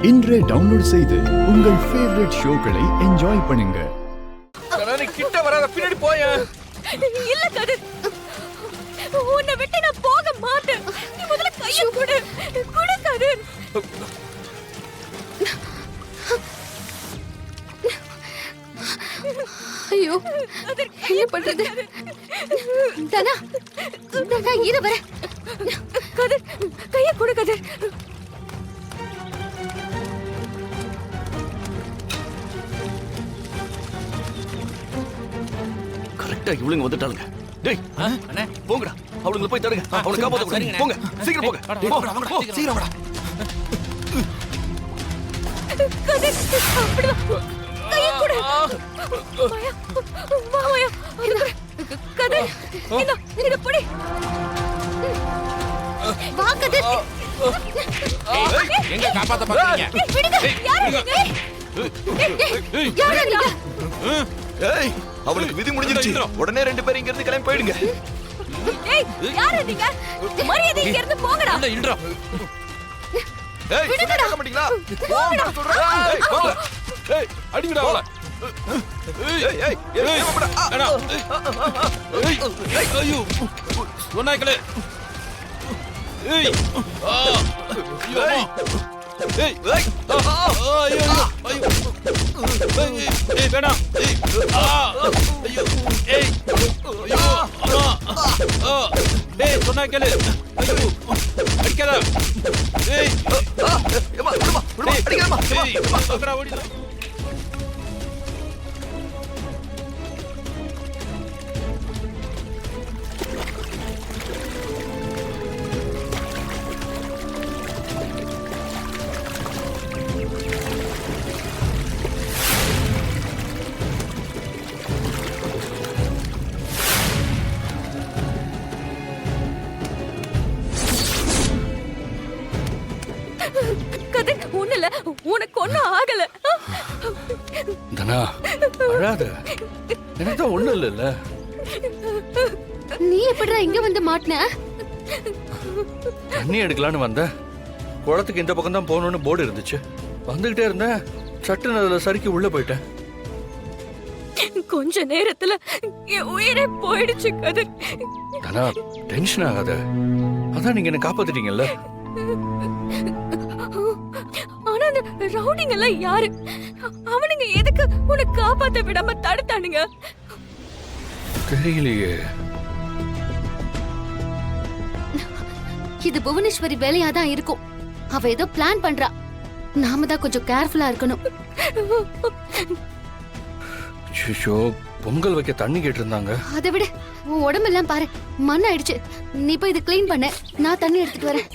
இன்றே டவுன்லோட் செய்து உங்கள் ஃபேவரட் ஷோக்களை என்ஜாய் பண்ணுங்க. நீ கிட்ட வராத, பின்னாடி போய. இல்ல கதிர், உன்னை விட்டு நான் போக மாட்டேன். நீ முதல்ல கையை கொடு கதிர். ஐயோ, என்ன பண்றது? தனா, தனா இரு வர. கதிர், கையை கொடு கதிர். கரெக்டா இவளுங்க வந்துட்டாளுங்க. டேய் அண்ணே, போங்கடா, அவளுங்களை போய் தடுங்க. அவளை காப்பாத்துங்க. போங்க, சீக்கிரம் போங்க. சீக்கிரம் வாடா. கதிர், அப்படிதான். கையை கொடு. மாயா, வா மாயா. கதிர், இத புடி. வா கதிர். எங்க காப்பாத்த பாக்குறீங்க? விடுங்க. யாரு நீங்க? யாரு நீங்க? ஏய், அவளுக்கு விதி முடிஞ்சிருச்சு. உடனே ரெண்டு பேரும் இங்க இருந்து கிளம்பி போயிடுங்க. ஏய், யாரு நீங்க? மரியாதை இங்க இருந்து போங்கடா. இல்ல இன்றா. ஏய், கேட்க மாட்டீங்களா? போங்கடா. ஏய், போங்க. ஏய், அடிங்கடா அவளை. ஏய், ஏய், ஏய், போங்கடா. அண்ணா. ஏய், ஏய், ஐயோ. சொன்னாங்களே. ஏய். ஐயோ. ஏய், ஏய். ஐயோ, ஐயோ. ஏய், வேணாம். ஏய். ஐயோ. ஏய். ஐயோ. அம்மா. ஏய், சொன்னாங்களே. ஐயோ. அடிக்காத. ஏய். ஏம்மா, விடுமா, விடுமா, அடிக்காதம்மா. ஏய், பக்கடா ஓடிடா. கதிர், ஒண்ணு இல்ல, உனக்கு ஒண்ணும் ஆகல. தனா, அழாத. எனக்கு தான் ஒண்ணும் இல்லைல்ல. நீ எப்படிடா இங்க வந்து மாட்டின? தண்ணி எடுக்கலான்னு வந்தேன். குளத்துக்கு இந்த பக்கம் தான் போகணும்னு போர்டு இருந்துச்சு. வந்துகிட்டே இருந்தேன். சட்டுன்னு அதுல சறுக்கி உள்ள போயிட்டேன். கொஞ்ச நேரத்துல என் உயிரே போயிடுச்சு கதிர். தனா, டென்ஷன் ஆகாத. அதான் நீங்க என்ன காப்பாத்திட்டீங்கல்ல. ஆனா அந்த ரவுடிங்க எல்லாம் யாரு? அவனுங்க எதுக்கு உன்னை காப்பாத்த விடாம தடுத்தானுங்க? தெரியலையே. இது புவனேஸ்வரி வேலையா தான் இருக்கும். அவ ஏதோ பிளான் பண்றா. நாம தான் கொஞ்சம் கேர்ஃபுல்லா இருக்கணும். ஷோ, பொங்கல் வைக்க தண்ணி கேட்டு இருந்தாங்க. அதை விட உன் உடம்பெல்லாம் பாரு, மண் ஆயிடுச்சு. நீ போய் இதை கிளீன் பண்ண, நான் தண்ணி எடுத்துட்டு வரேன்.